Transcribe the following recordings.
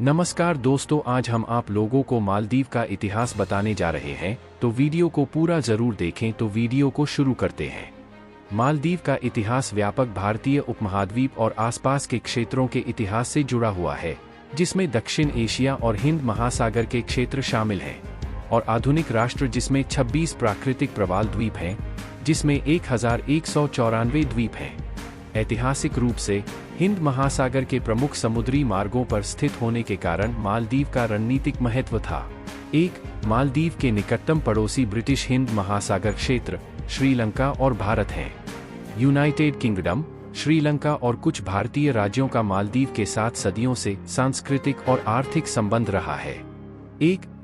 नमस्कार दोस्तों, आज हम आप लोगों को मालदीव का इतिहास बताने जा रहे हैं, तो वीडियो को पूरा जरूर देखें। तो वीडियो को शुरू करते हैं। मालदीव का इतिहास व्यापक भारतीय उपमहाद्वीप और आसपास के क्षेत्रों के इतिहास से जुड़ा हुआ है, जिसमें दक्षिण एशिया और हिंद महासागर के क्षेत्र शामिल हैं, और आधुनिक राष्ट्र जिसमें 26 प्राकृतिक प्रवाल द्वीप हैं, जिसमें 1194 द्वीप हैं। ऐतिहासिक रूप से हिंद महासागर के प्रमुख समुद्री मार्गों पर स्थित होने के कारण मालदीव का रणनीतिक महत्व था। मालदीव के निकटतम पड़ोसी ब्रिटिश हिंद महासागर क्षेत्र, श्रीलंका और भारत हैं। यूनाइटेड किंगडम, श्रीलंका और कुछ भारतीय राज्यों का मालदीव के साथ सदियों से सांस्कृतिक और आर्थिक संबंध रहा है।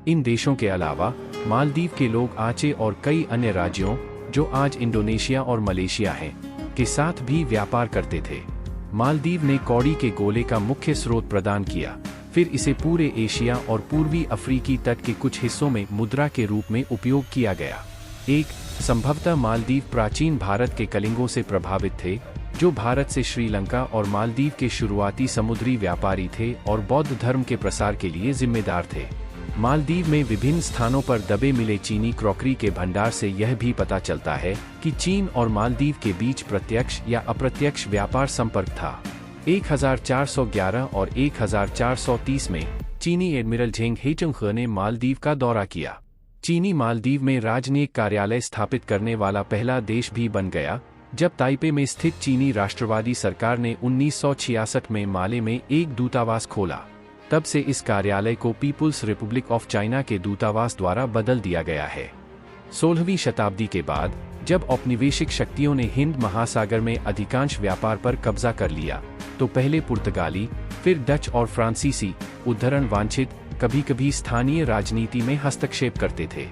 इन देशों के अलावा मालदीव के लोग आचे और कई अन्य राज्यों, जो आज इंडोनेशिया और मलेशिया हैं, के साथ भी व्यापार करते थे। मालदीव ने कौड़ी के गोले का मुख्य स्रोत प्रदान किया, फिर इसे पूरे एशिया और पूर्वी अफ्रीकी तट के कुछ हिस्सों में मुद्रा के रूप में उपयोग किया गया। संभवतः मालदीव प्राचीन भारत के कलिंगों से प्रभावित थे, जो भारत से श्रीलंका और मालदीव के शुरुआती समुद्री व्यापारी थे और बौद्ध धर्म के प्रसार के लिए जिम्मेदार थे। मालदीव में विभिन्न स्थानों पर दबे मिले चीनी क्रॉकरी के भंडार से यह भी पता चलता है कि चीन और मालदीव के बीच प्रत्यक्ष या अप्रत्यक्ष व्यापार संपर्क था। 1411 और 1430 में चीनी एडमिरल झेंग हेचुंग ने मालदीव का दौरा किया। चीनी मालदीव में राजनयिक कार्यालय स्थापित करने वाला पहला देश भी बन गया, जब ताइपे में स्थित चीनी राष्ट्रवादी सरकार ने 1966 में माले में एक दूतावास खोला। तब से इस कार्यालय को पीपुल्स रिपब्लिक ऑफ चाइना के दूतावास द्वारा बदल दिया गया है। 16वीं शताब्दी के बाद जब औपनिवेशिक शक्तियों ने हिंद महासागर में अधिकांश व्यापार पर कब्जा कर लिया, तो पहले पुर्तगाली, फिर डच और फ्रांसीसी उद्धरण वांछित कभी कभी स्थानीय राजनीति में हस्तक्षेप करते थे।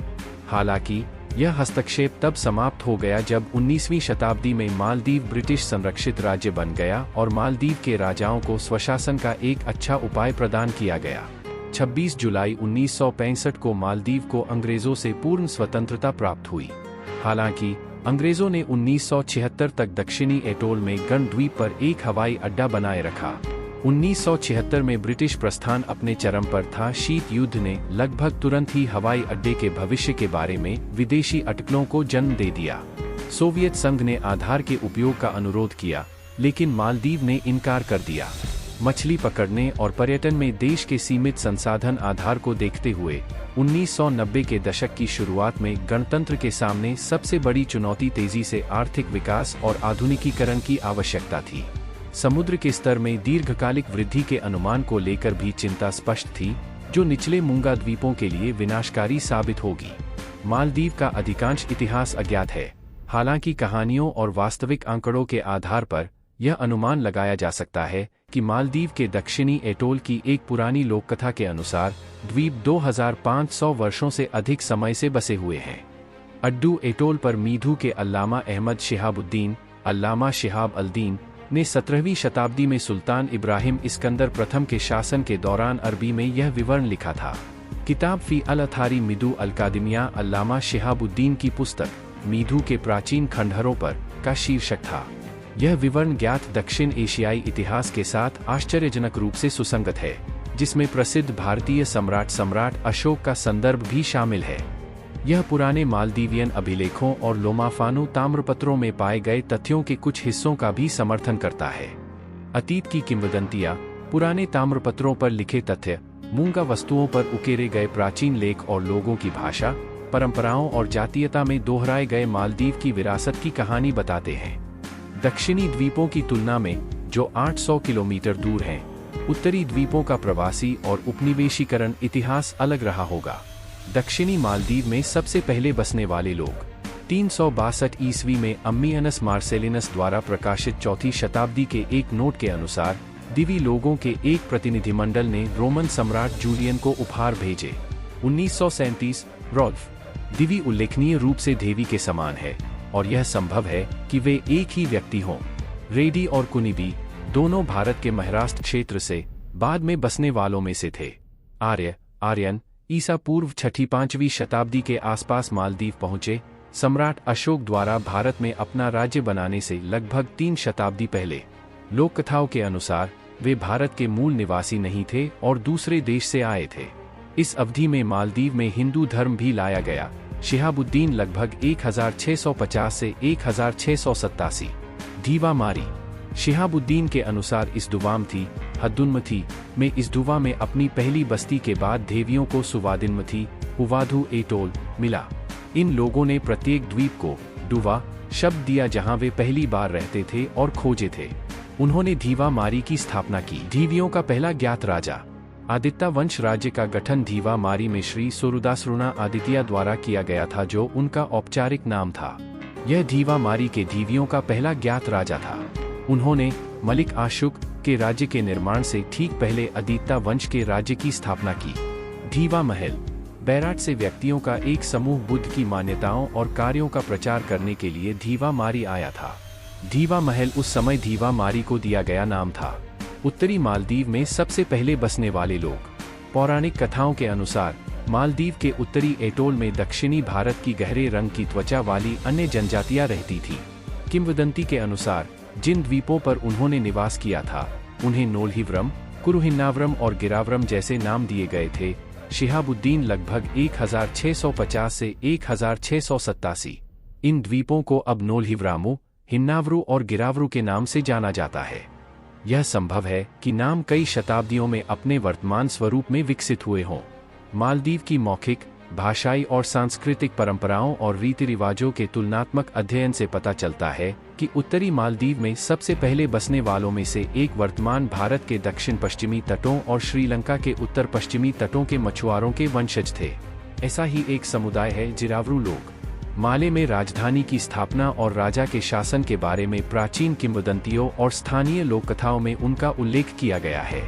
हालांकि यह हस्तक्षेप तब समाप्त हो गया जब 19वीं शताब्दी में मालदीव ब्रिटिश संरक्षित राज्य बन गया और मालदीव के राजाओं को स्वशासन का एक अच्छा उपाय प्रदान किया गया। 26 जुलाई 1965 को मालदीव को अंग्रेजों से पूर्ण स्वतंत्रता प्राप्त हुई। हालांकि अंग्रेजों ने 1976 तक दक्षिणी एटोल में गणद्वीप पर एक हवाई अड्डा बनाए रखा। 1976 में ब्रिटिश प्रस्थान अपने चरम पर था। शीत युद्ध ने लगभग तुरंत ही हवाई अड्डे के भविष्य के बारे में विदेशी अटकलों को जन्म दे दिया। सोवियत संघ ने आधार के उपयोग का अनुरोध किया, लेकिन मालदीव ने इनकार कर दिया। मछली पकड़ने और पर्यटन में देश के सीमित संसाधन आधार को देखते हुए 1990 के दशक की शुरुआत में गणतंत्र के सामने सबसे बड़ी चुनौती तेजी से आर्थिक विकास और आधुनिकीकरण की आवश्यकता थी। समुद्र के स्तर में दीर्घकालिक वृद्धि के अनुमान को लेकर भी चिंता स्पष्ट थी, जो निचले मूंगा द्वीपों के लिए विनाशकारी साबित होगी। मालदीव का अधिकांश इतिहास अज्ञात है। हालांकि कहानियों और वास्तविक आंकड़ों के आधार पर यह अनुमान लगाया जा सकता है कि मालदीव के दक्षिणी एटोल की एक पुरानी लोककथा के अनुसार द्वीप 2500 वर्षों से अधिक समय से बसे हुए हैं। अड्डू एटोल पर मीधू के अल्लामा अहमद शिहाबुद्दीन, अल्लामा शिहाब अल-दीन ने 17वीं शताब्दी में सुल्तान इब्राहिम इस्कंदर प्रथम के शासन के दौरान अरबी में यह विवरण लिखा था। किताब फी अल-अथारी मिदू अल-कादिमिया अल्लामा शिहाबुद्दीन की पुस्तक मीधू के प्राचीन खंडहरों पर का शीर्षक था। यह विवरण ज्ञात दक्षिण एशियाई इतिहास के साथ आश्चर्यजनक रूप से सुसंगत है, जिसमें प्रसिद्ध भारतीय सम्राट अशोक का संदर्भ भी शामिल है। यह पुराने मालदीवियन अभिलेखों और लोमाफानू ताम्रपत्रों में पाए गए तथ्यों के कुछ हिस्सों का भी समर्थन करता है। अतीत की किंवदंतियां, पुराने ताम्रपत्रों पर लिखे तथ्य, मूंगा वस्तुओं पर उकेरे गए प्राचीन लेख और लोगों की भाषा, परंपराओं और जातीयता में दोहराए गए मालदीव की विरासत की कहानी बताते हैं। दक्षिणी द्वीपों की तुलना में, जो 800 किलोमीटर दूर हैं, उत्तरी द्वीपों का प्रवासी और उपनिवेशीकरण इतिहास अलग रहा होगा। दक्षिणी मालदीव में सबसे पहले बसने वाले लोग 362 ईस्वी में अम्मियनस मार्सेलिनस द्वारा प्रकाशित 4वीं शताब्दी के एक नोट के अनुसार दिवी लोगों के एक प्रतिनिधिमंडल ने रोमन सम्राट जूलियन को उपहार भेजे। 1937 रोल्फ दिवी उल्लेखनीय रूप से देवी के समान है, और यह संभव है कि वे एक ही व्यक्ति हों। रेडी और कुनिबी दोनों भारत के महाराष्ट्र क्षेत्र से बाद में बसने वालों में से थे। आर्यन ईसा पूर्व 6वीं-5वीं शताब्दी के आसपास मालदीव पहुंचे। सम्राट अशोक द्वारा भारत में अपना राज्य बनाने से लगभग 3 शताब्दी पहले। लोक कथाओं के अनुसार वे भारत के मूल निवासी नहीं थे और दूसरे देश से आए थे। इस अवधि में मालदीव में हिंदू धर्म भी लाया गया। शिहाबुद्दीन लगभग 1650 से 1687। धीवा मारी। शिहाबुद्दीन के अनुसार इस्दुवामथी हद्दुनमथी में इस्दुवा में अपनी पहली बस्ती के बाद देवियों को सुवादिनमथी उवाधु एटोल मिला। इन लोगों ने प्रत्येक द्वीप को डुवा शब्द दिया जहां वे पहली बार रहते थे और खोजे थे। उन्होंने धीवा मारी की स्थापना की। धीवियों का पहला ज्ञात राजा। आदित्य वंश राज्य का गठन धीवा मारी में श्री सोरुदासरुणा आदित्य द्वारा किया गया था, जो उनका औपचारिक नाम था। यह धीवा मारी के धीवियों का पहला ज्ञात राजा था। उन्होंने मलिक आशुक के राज्य के निर्माण से ठीक पहले आदित्य वंश के राज्य की स्थापना की। धीवा महल। बैराट से व्यक्तियों का एक समूह बुद्ध की मान्यताओं और कार्यों का प्रचार करने के लिए धीवा मारी आया था। धीवा महल उस समय धीवा मारी को दिया गया नाम था। उत्तरी मालदीव में सबसे पहले बसने वाले लोग। पौराणिक कथाओं के अनुसार मालदीव के उत्तरी एटोल में दक्षिणी भारत की गहरे रंग की त्वचा वाली अन्य जनजातियां रहती थीं। किंवदंती के अनुसार जिन द्वीपों पर उन्होंने निवास किया था उन्हें नोलहिवरम, कुरुहिन्नावरम और गिरावरम जैसे नाम दिए गए थे। शिहाबुद्दीन लगभग 1650 से 1687। इन द्वीपों को अब नोलहिवरामु, हिन्नावरु और गिरावरु के नाम से जाना जाता है। यह संभव है कि नाम कई शताब्दियों में अपने वर्तमान स्वरूप में विकसित हुए हों। मालदीव की मौखिक, भाषाई और सांस्कृतिक परंपराओं और रीति रिवाजों के तुलनात्मक अध्ययन से पता चलता है कि उत्तरी मालदीव में सबसे पहले बसने वालों में से एक वर्तमान भारत के दक्षिण पश्चिमी तटों और श्रीलंका के उत्तर पश्चिमी तटों के मछुआरों के वंशज थे। ऐसा ही एक समुदाय है जिरावरू लोग। माले में राजधानी की स्थापना और राजा के शासन के बारे में प्राचीन किंवदंतियों और स्थानीय लोककथाओं में उनका उल्लेख किया गया है।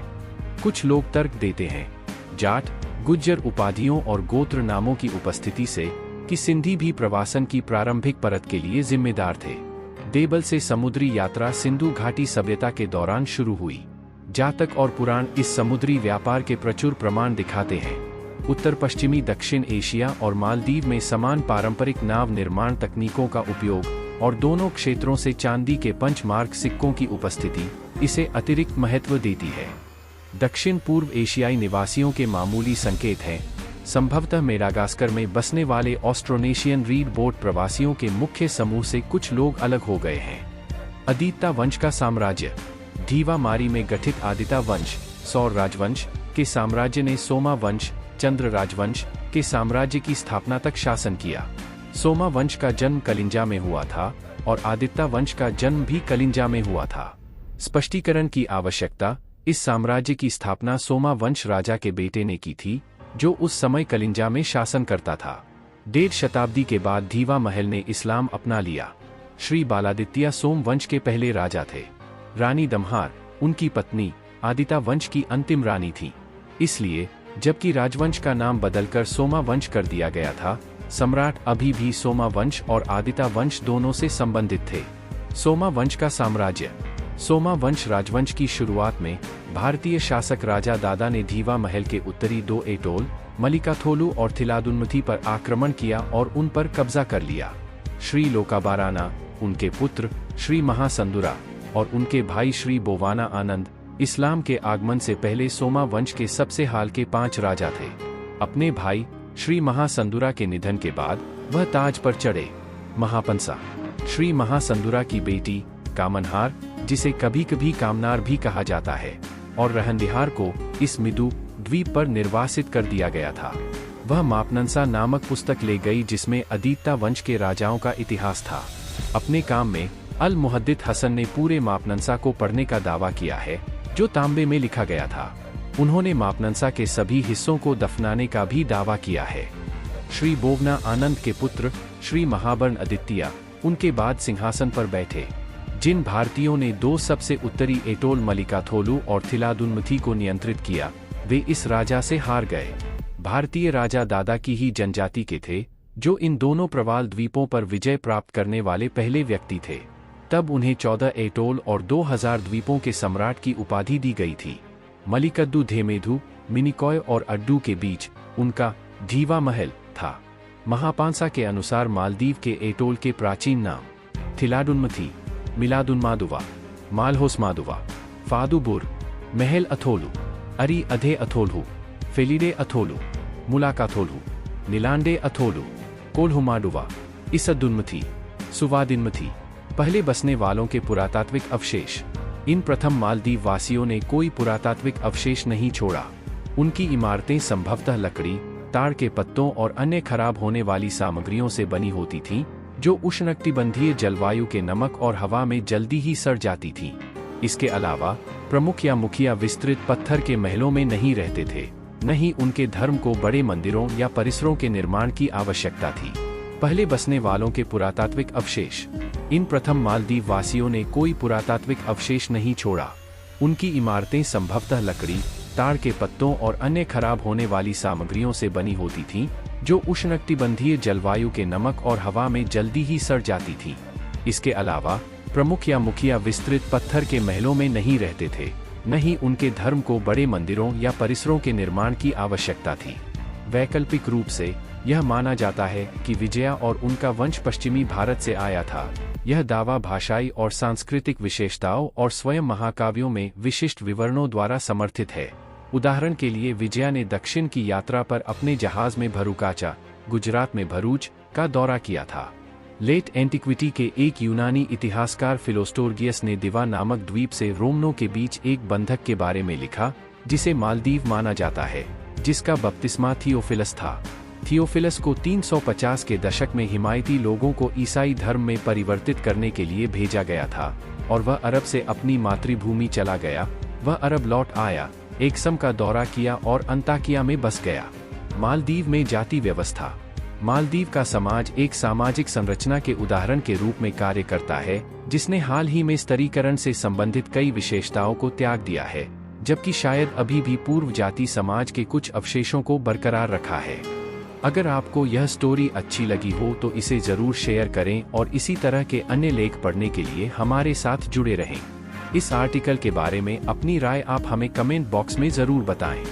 कुछ लोग तर्क देते हैं, जाट, गुज्जर उपाधियों और गोत्र नामों की उपस्थिति से, कि सिंधी भी प्रवासन की प्रारंभिक परत के लिए जिम्मेदार थे। देबल से समुद्री यात्रा सिंधु घाटी सभ्यता के दौरान शुरू हुई। जातक और पुराण इस समुद्री व्यापार के प्रचुर प्रमाण दिखाते हैं। उत्तर पश्चिमी दक्षिण एशिया और मालदीव में समान पारंपरिक नाव निर्माण तकनीकों का उपयोग और दोनों क्षेत्रों से चांदी के पंचमार्क सिक्कों की उपस्थिति इसे अतिरिक्त महत्व देती है। दक्षिण पूर्व एशियाई निवासियों के मामूली संकेत हैं। संभवतः मेडागास्कर में बसने वाले ऑस्ट्रोनेशियन रीड बोट प्रवासियों के मुख्य समूह से कुछ लोग अलग हो गए हैं। आदित्य वंश का साम्राज्य। धीवा मारी में गठित आदित्य वंश, सौर राजवंश के साम्राज्य ने सोमा वंश, चंद्र राजवंश के साम्राज्य की स्थापना तक शासन किया। सोमा वंश का जन्म कलिंजा में हुआ था और आदित्य वंश का जन्म भी कलिंजा में हुआ था। स्पष्टीकरण की आवश्यकता। इस साम्राज्य की स्थापना सोमा वंश राजा के बेटे ने की थी, जो उस समय कलिंजा में शासन करता था। 1.5 शताब्दी के बाद धीवा महल ने इस्लाम अपना लिया। श्री बालादित्य सोम वंश के पहले राजा थे। रानी दमहार उनकी पत्नी आदित्य वंश की अंतिम रानी थी। इसलिए जबकि राजवंश का नाम बदलकर सोमा वंश कर दिया गया था, सम्राट अभी भी सोमा वंश और आदित्य वंश दोनों से संबंधित थे। सोमा वंश का साम्राज्य। सोमा वंश राजवंश की शुरुआत में भारतीय शासक राजा दादा ने धीवा महल के उत्तरी 2 एटोल, मलिकाथोलु और थिलादुनमथी पर आक्रमण किया और उन पर कब्जा कर लिया। श्री लोकाबाराना, उनके पुत्र श्री महासंदुरा और उनके भाई श्री बोवाना आनंद इस्लाम के आगमन से पहले सोमा वंश के सबसे हाल के 5 राजा थे। अपने भाई श्री महासंदुरा के निधन के बाद वह ताज पर चढ़े। महापंसा। श्री महासंदुरा की बेटी कामनहार, जिसे कभी कभी कामनार भी कहा जाता है, और रहनदिहार को इस मिदु द्वीप पर निर्वासित कर दिया गया था। वह मापनंसा नामक पुस्तक ले गई जिसमें आदित्य वंश के राजाओं का इतिहास था। अपने काम में अल मुहद्दिथ हसन ने पूरे मापनंसा को पढ़ने का दावा किया है, जो तांबे में लिखा गया था। उन्होंने मापनंसा के सभी हिस्सों को दफनाने का भी दावा किया है। श्री बोवना आनंद के पुत्र श्री महाबर्ण आदित्य उनके बाद सिंहासन पर बैठे। जिन भारतीयों ने 2 सबसे उत्तरी एटोल मलिकाथोलु और थिलादुनमथी को नियंत्रित किया, वे इस राजा से हार गए। भारतीय राजा दादा की ही जनजाति के थे, जो इन दोनों प्रवाल द्वीपों पर विजय प्राप्त करने वाले पहले व्यक्ति थे। तब उन्हें 14 एटोल और 2000 द्वीपों के सम्राट की उपाधि दी गई थी। मलिकद्दु धेमेधु, मिनिकॉय और अड्डू के बीच उनका धीवा महल था। महापांसा के अनुसार मालदीव के एटोल के प्राचीन नाम थिलादुनमथी, मिलादुनमादुवा, मालहोसमादुवा, फादुबुर, महल अथोलु, अरी अधे अथोलहु, फेलिडे अथोलु, मुलाकाथोलहु, नीलांडे अथोलु, कोल्हुमाडुवा, इसदुन्मथी, सुवादिनमथी। पहले बसने वालों के पुरातात्विक अवशेष। इन प्रथम मालदीव वासियों ने कोई पुरातात्विक अवशेष नहीं छोड़ा। उनकी इमारतें संभवतः लकड़ी, ताड़ के पत्तों और अन्य खराब होने वाली सामग्रियों से बनी होती थीं, जो उष्णकटिबंधीय जलवायु के नमक और हवा में जल्दी ही सड़ जाती थीं। इसके अलावा प्रमुख या मुखिया विस्तृत पत्थर के महलों में नहीं रहते थे, न ही उनके धर्म को बड़े मंदिरों या परिसरों के निर्माण की आवश्यकता थी। पहले बसने वालों के पुरातात्विक अवशेष। इन प्रथम मालदीव वासियों ने कोई पुरातात्विक अवशेष नहीं छोड़ा। उनकी इमारतें संभवतः लकड़ी, ताड़ के पत्तों और अन्य खराब होने वाली सामग्रियों से बनी होती थीं, जो उष्णकटिबंधीय जलवायु के नमक और हवा में जल्दी ही सड़ जाती थीं। इसके अलावा प्रमुख या मुखिया विस्तृत पत्थर के महलों में नहीं रहते थे, न ही उनके धर्म को बड़े मंदिरों या परिसरों के निर्माण की आवश्यकता थी। वैकल्पिक रूप से यह माना जाता है कि विजया और उनका वंश पश्चिमी भारत से आया था। यह दावा भाषाई और सांस्कृतिक विशेषताओं और स्वयं महाकाव्यों में विशिष्ट विवरणों द्वारा समर्थित है। उदाहरण के लिए विजया ने दक्षिण की यात्रा पर अपने जहाज में भरूकाचा, गुजरात में भरूच, का दौरा किया था। लेट एंटिक्विटी के एक यूनानी इतिहासकार फिलोस्टोरगियस ने दिवा नामक द्वीप से रोमनों के बीच एक बंधक के बारे में लिखा, जिसे मालदीव माना जाता है, जिसका बपतिस्मा थियोफिलस था। थियोफिलस को 350 के दशक में हिमायती लोगों को ईसाई धर्म में परिवर्तित करने के लिए भेजा गया था, और वह अरब से अपनी मातृभूमि चला गया। वह अरब लौट आया, एक्सम का दौरा किया और अंताकिया में बस गया। मालदीव में जाति व्यवस्था। मालदीव का समाज एक सामाजिक संरचना के उदाहरण के रूप में कार्य करता है, जिसने हाल ही में स्तरीकरण से संबंधित कई विशेषताओं को त्याग दिया है, जबकि शायद अभी भी पूर्व जाति समाज के कुछ अवशेषों को बरकरार रखा है। अगर आपको यह स्टोरी अच्छी लगी हो तो इसे जरूर शेयर करें और इसी तरह के अन्य लेख पढ़ने के लिए हमारे साथ जुड़े रहें। इस आर्टिकल के बारे में अपनी राय आप हमें कमेंट बॉक्स में जरूर बताएं।